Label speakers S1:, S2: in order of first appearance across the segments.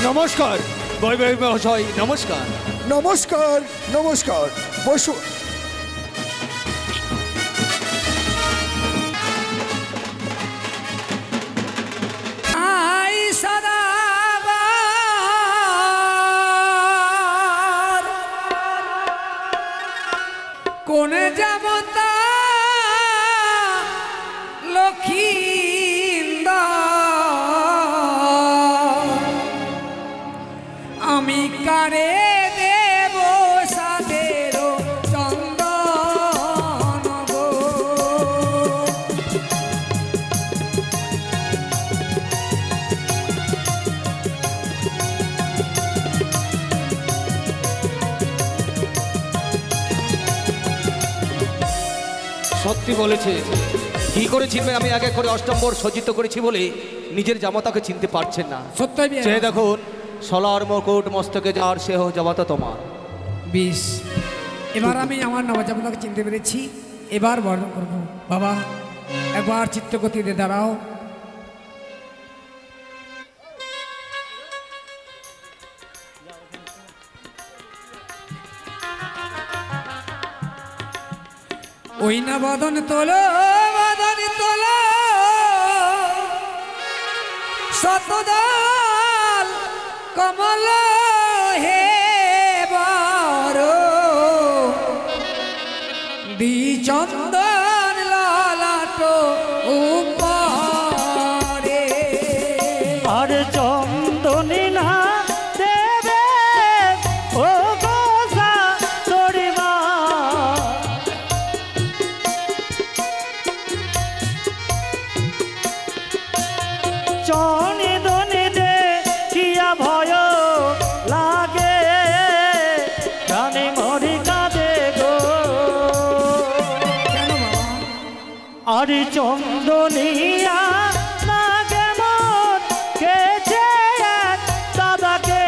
S1: নমস্কার বৈবাহিক মহাশয়, নমস্কার।
S2: নমস্কার নমস্কার, বসু।
S3: কোনে যাব তা লক্ষিন্দর, আমি কারে দেব সাদের চন্দন গো।
S1: সত্যি বলেছে। কি করে চিনবে? আমি এক এক করে অষ্টম্বর সজ্জিত করেছি বলে নিজের জামাতাকে চিনতে পারছেন না।
S3: সত্যি
S1: সে দেখুন, সোলার মুকুট মস্তকে যার সেহ জামাতা তোমার।
S3: বেশ, এবার আমি আমার নবজাতককে চিনতে পেরেছি। এবার বর্ণন করব। বাবা একবার চিত্তগতিতে দাঁড়াও। ওই না বদন তোলো, বদন তোলো, শতদল কমল হে বড়, দ্বিচন্দন ললাট উপরে।
S4: আর চন্দনী না দেবে ও গোসা তোরিমা, চনি দনি দে কিয়া ভয় লাগে, প্রাণে মরি কাঁদে গো।
S3: কেন বাবা?
S4: আর চন্দনিয়া লাগে মন কেছে এক দাদাকে,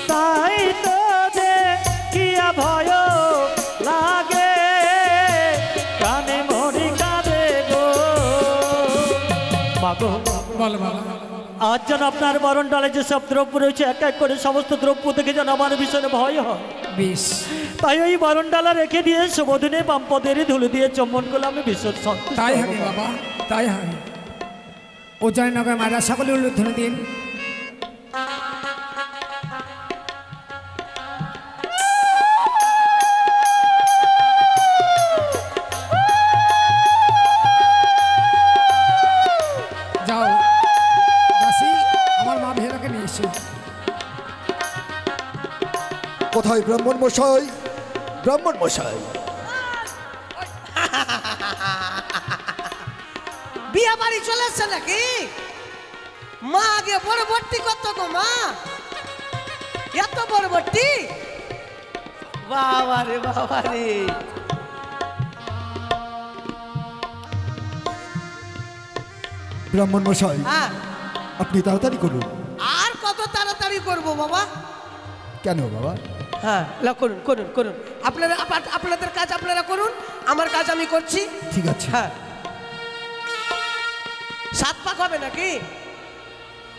S4: তাই তো দে কিয়া ভয় লাগে, প্রাণে মরি কাঁদে গো। মাগো
S3: বল বাবা।
S4: আজ যেন আপনার বরণ ডালে যে সব দ্রব্য রয়েছে, এক এক করে সমস্ত দ্রব্য থেকে যেন আমার ভীষণ ভয় হয়।
S3: বেশ,
S4: তাই ওই বরণ ডালা রেখে দিয়ে শুভদিনে বামপদের ধুলো দিয়ে চম্বন করলে আমি ভীষণ সন্তুষ্ট।
S3: তাই হবে বাবা, তাই হবে। ও জয়নগর মারা সকলে উল্লেখনে দিন। যাও দাসী, আমার মা ভেলাকে নিয়ে এসো।
S2: কোথায় ব্রাহ্মণ মশাই? ব্রাহ্মণ মশাই,
S5: বিয়া বাড়ি চলে এসছে নাকি? মা আগে পরবর্তী কত গো মা? এত পরবর্তী? বাবা রে বাবা রে।
S2: ব্রাহ্মণ মশাই,
S5: হ্যাঁ,
S2: আপনি তাড়াতাড়ি করুন।
S5: আর কত তাড়াতাড়ি করব বাবা?
S2: কেন বাবা?
S5: হ্যাঁ, করুন করুন করুন। আপনারা আপনাদের কাজ আপনারা করুন, আমার কাজ আমি করছি।
S2: ঠিক আছে।
S5: হ্যাঁ, 7 পাক হবে নাকি?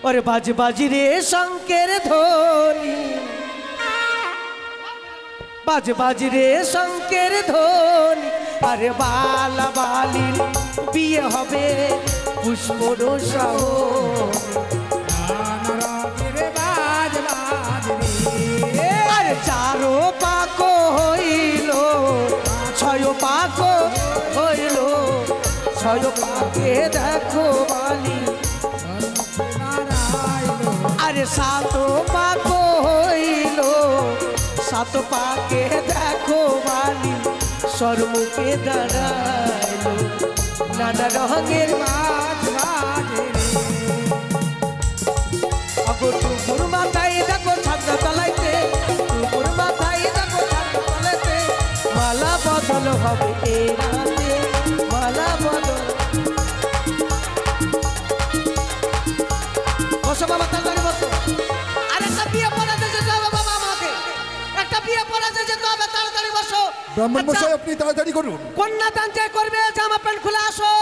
S5: ওরে বাজি বাজি রে শঙ্কের ধ্বনি, বাজি বাজি রে শঙ্কের ধ্বনি, আরে বালা বালির বিয়ে হবে পুষ্পর আরে 4 পাক হইল, 6 পাক হইল, 6 পাকে দেখো বালি, আরে 7 পাক হইল, 7 পাকে দেখো বালি, সর্বকে দাঁড়াইল নানা রঙের মাছ বাজে রে। আগো টুকুর মাথায় দেখো ছাদনা তলাইতে, টুকুর মাথায় দেখো ছাদনা তলাইতে, মালা বদল হবে এ রাতে, মালা বদল। বসো বাবা, তাড়াতাড়ি বসো। আর একটা বিয়ে পড়াতে যেতে হবে বাবা, আমাকে একটা বিয়ে পড়াতে যেতে হবে, তাড়াতাড়ি বসো।
S2: ব্রাহ্মণ
S5: আচ্ছা।
S2: মশাই আপনি তাড়াতাড়ি করুন।
S5: কন্যাদান যে করবে জামা প্যান্ট খুলে আসো।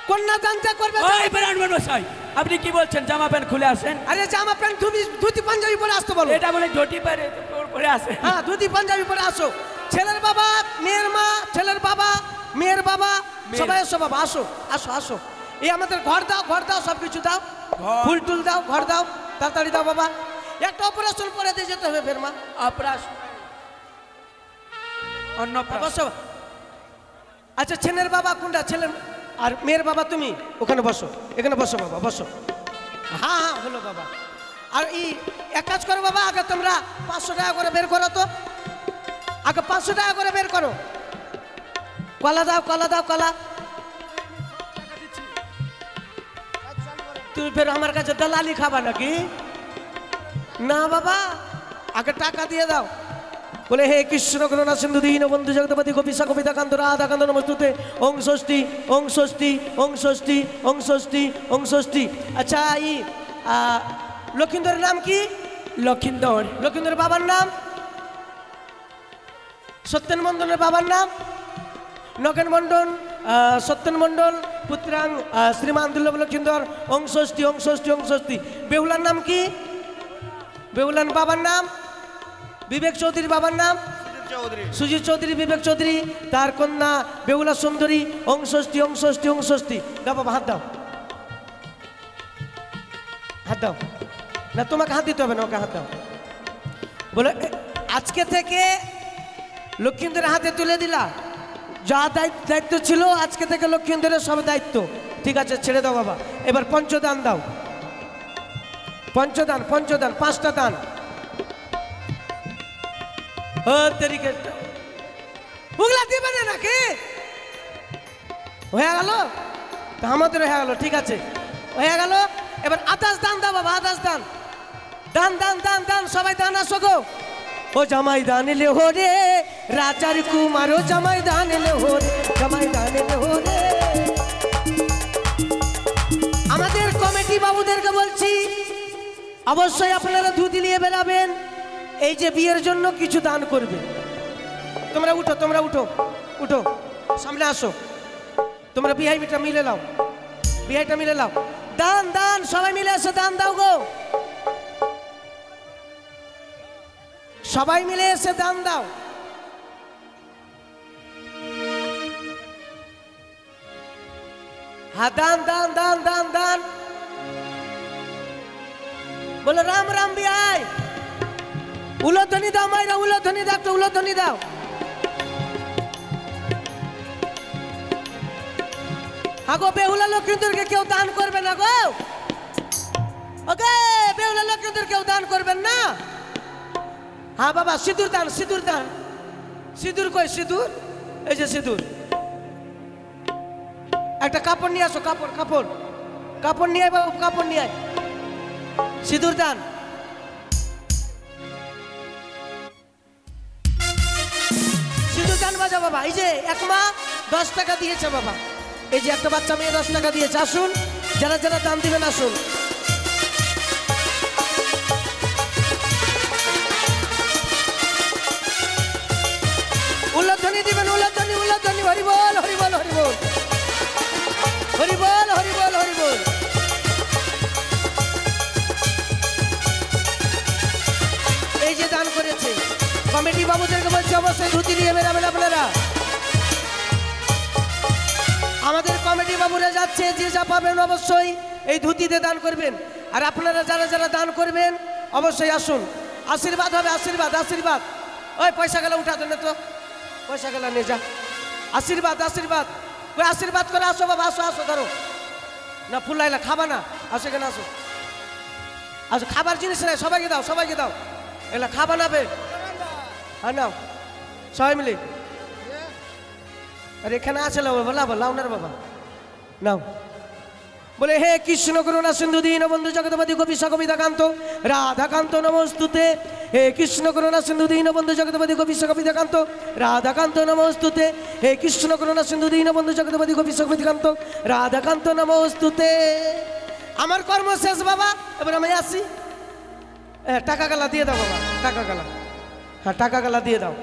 S5: কন্যাদান যে করবে
S6: ওই ব্রাহ্মণ মশাই আপনি কি বলছেন জামা প্যান্ট খুলে আসেন?
S5: আরে জামা প্যান্ট ধুতি পাঞ্জাবি পরে আসতে বলো।
S6: এটা বলে ধুতি পরে পরে আসে।
S5: হ্যাঁ ধুতি পাঞ্জাবি পরে আসো। ছেলের বাবা মেয়ের মা, ছেলের বাবা মেয়ের বাবা, সবাই এসো বাবা, আসো আসো আসো। এই আমাদের ঘর দাও সব কিছু দাও, ফুল টুল দাও, ঘর দাও, তাড়াতাড়ি দাও বাবা। একটা অপারেশন করে দিয়ে যেতে হবে ফের মা।
S6: অপারেশন অন্য
S5: বসো। আচ্ছা ছেলের বাবা কোনটা? ছেলের আর মেয়ের বাবা তুমি ওখানে বসো, এখানে বসো বাবা, বসো। হ্যাঁ হ্যাঁ হলো বাবা। আর এই এক কাজ করো বাবা, আগে তোমরা 500 টাকা করে বের করো তো, আগে 500 টাকা করে বের করো। কলা দাও, কলা দাও, কলা। তুমি ফের আমার কাছে দালালি খাবা নাকি? না বাবা, আগে টাকা দিয়ে দাও। বলে হে কৃষ্ণ করুণা সিন্ধু দীনবন্ধু জগৎপতি গোপীশা কবিতা কান্ত রাধা কান্ত নমস্তুতে ওং ষষ্ঠী ওং ষষ্ঠী ওং ষষ্ঠী ওং ষষ্ঠী ওং ষষ্ঠী। আচ্ছা এই লক্ষিন্দরের নাম কি?
S6: লক্ষিন্দর।
S5: লক্ষিন্দরের বাবার নাম? সত্যেন মণ্ডলের বাবার নাম? নগেন মণ্ডল। সত্যেন মণ্ডল পুত্রাং শ্রীমান দুর্লভ লক্ষিন্দর ওং ষষ্ঠী ওং ষষ্ঠী ওং ষষ্ঠী। বেহুলার নাম কি? বেহুলার বাবার নাম? বিবেক চৌধুরীর বাবার নাম? সুজিত চৌধুরী, বিবেক চৌধুরী। তার কন্যা বেহুলা সুন্দরী ওং ষষ্ঠী ওং ষষ্ঠী ওং ষষ্ঠী। দাও বাবা, হাত দাও, হাত দাও। না তোমাকে হাত দিতে হবে না, ওকে হাত দাও। বলে আজকে থেকে লক্ষ্মীন্দরের হাতে তুলে দিলা, যা দায়িত্ব ছিল আজকে থেকে লক্ষ্মীন্দরের সব দায়িত্ব। ঠিক আছে, ছেড়ে দাও বাবা। এবার পঞ্চদান দাও, পঞ্চদান, পঞ্চদান, 5টা দান। ওগুলা দিবে না নাকি? হয়ে গেল, আমাদের হয়ে গেল। ঠিক আছে, হয়ে গেল। এবার আদাস দান দাও বাবা, আদাস দান, দান দান দান দান। সবাই দান আসো গো। ও জামাই দান এলে হো রে, রাজার কুমার ও জামাই দান এলে হো রে, জামাই দান এলে হো রে। আমাদের কমিটি বাবুদেরকে বলছি, অবশ্যই আপনারা ধুতি নিয়ে বেরাবেন। এই যে বিয়ের জন্য কিছু দান করবে। তোমরা উঠো, তোমরা উঠো, উঠো, সামনে আসো। তোমরা বিহাইটা মিলে নাও, বিহাইটা মিলে নাও। দান দান, সবাই মিলে এসে দান দাও গো, সবাই মিলে এসে দান দাও। হ্যাঁ দান দান দান দান দান। বলো রাম রাম বিহাই। উলোধ্বনি দাও মাইরা, উলোধ্বনি দাও, একটা উলোধ্বনি দাও। আগো বেহুলা লক্ষ্মীন্দরকে কেউ দান করবে না গো। ওকে বেহুলা লক্ষ্মীন্দর কেউ দান করবেন না। হ্যাঁ বাবা, সিঁদুর দান, সিঁদুর দান। সিঁদুর কই? সিঁদুর এই যে সিঁদুর। একটা কাপড় নিয়ে আসো, কাপড়, কাপড়, কাপড় নিয়ে আয় বাবু, কাপড় নিয়ে আয়। সিঁদুর দান। সিঁদুর দান বাজা বাবা। এই যে এক মা 10 টাকা দিয়েছে বাবা। এই যে একটা বাচ্চা মেয়ে 10 টাকা দিয়েছে। আসুন, যারা যারা দান দিবেন আসুন। উল্লাধ্বনি দিবেন, উল্লাধ্বনি, উল্লাধ্বনি। হরি বল, হরি বল, হরি বল, হরি বল, হরি বল, হরি বল। এই যে দান করেছে, কমিটি বাবুদেরকে বলছে অবশ্যই ধুতি নিয়ে বেরাবেন আপনারা। আমাদের কমিটি বাবুরা যাচ্ছে, যে যা পাবেন অবশ্যই এই ধুতিতে দান করবেন। আর আপনারা যারা যারা দান করবেন অবশ্যই আসুন, আশীর্বাদ হবে, আশীর্বাদ, আশীর্বাদ। ওই পয়সা গেলে উঠা দেন তো, পয়সা গেলে নিয়ে যা। আশীর্বাদ, আশীর্বাদ। ওই আশীর্বাদ করে আসো বাবা, আসো আসো। ধরো না, ফুল লাইলা খাবা না, আসো এখানে আসো। আসো, খাবার জিনিস নাই, সবাইকে দাও, সবাইকে দাও। এগুলা খাবা না বে, হ্যাঁ নাও সবাই মিলে। আর এখানে আছে লাও না বাবা, নাও। বলে হে কৃষ্ণ করুণা সিন্ধু দীনবন্ধু জগৎপতি গোপীশা কবিতাকান্ত রাধাকান্ত নমস্তুতে। হে কৃষ্ণ করুণা সিন্ধু দীনবন্ধু জগৎপতি গোপীশা কবিতাকান্ত রাধাকান্ত নমস্তুতে। হে কৃষ্ণ করুণা সিন্ধু দীনবন্ধু জগৎপতি গোপীশা কবিতাকান্ত রাধাকান্ত নমস্তুতে। আমার কর্ম শেষ বাবা, এবার আমি আসি। টাকা গালা দিয়ে দাও বাবা, টাকা গালা। হ্যাঁ টাকা গালা দিয়ে দাও।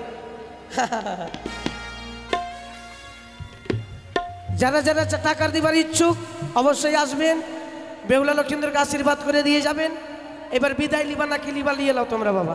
S5: যারা যারা টাকার দিবার ইচ্ছুক অবশ্যই আসবেন, বেহুলা লক্ষ্মীদেরকে আশীর্বাদ করে দিয়ে যাবেন। এবার বিদায় লিবা নাকি লিবা নিয়ে নাও তোমরা বাবা।